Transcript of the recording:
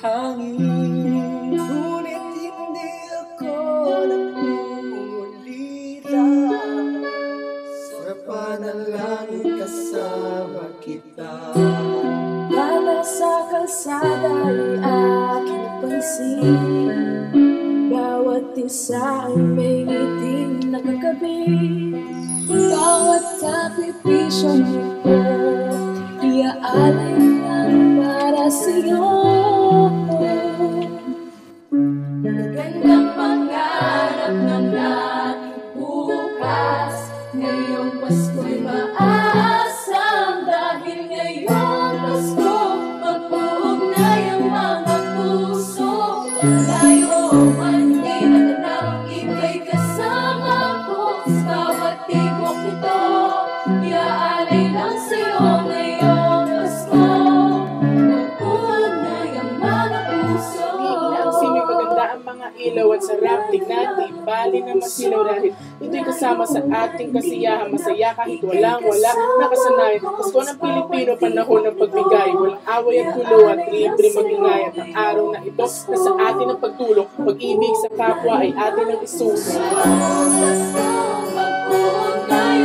hangin. Ngunit hindi ako nangungulila, sa panalangin kasama kita. Bala sa kalsada ay aking pansin, bawat isa ay may ngiting nakakabit. Bawat sakripisyo nito, iaalay lang para sa'yo. Magandang pangarap ng aking bukas, ngayong Pasko'y maasam, dahil ngayong Pasko mag-uugnay ang mga puso. Malayo man di natanap, ika'y kasama ko sa bawat tibok nito. Iaalay lang sa'yo ngayong Pasko, mag-uugnay ang mga puso. Simig maganda ang mga ilaw at sarap tignan, di bali na masilaw dahil ito'y kasama sa ating kasiyahan. Masaya kahit wala nakasanayan. Pasko ng Pilipino, panahon ng pagbigay, walang away at gulo at libre mag-ingay. At ang araw na ito na sa atin ang pagtulong, pag-ibig sa kapwa ay atin ang isuso. Pasko, mag-uugnay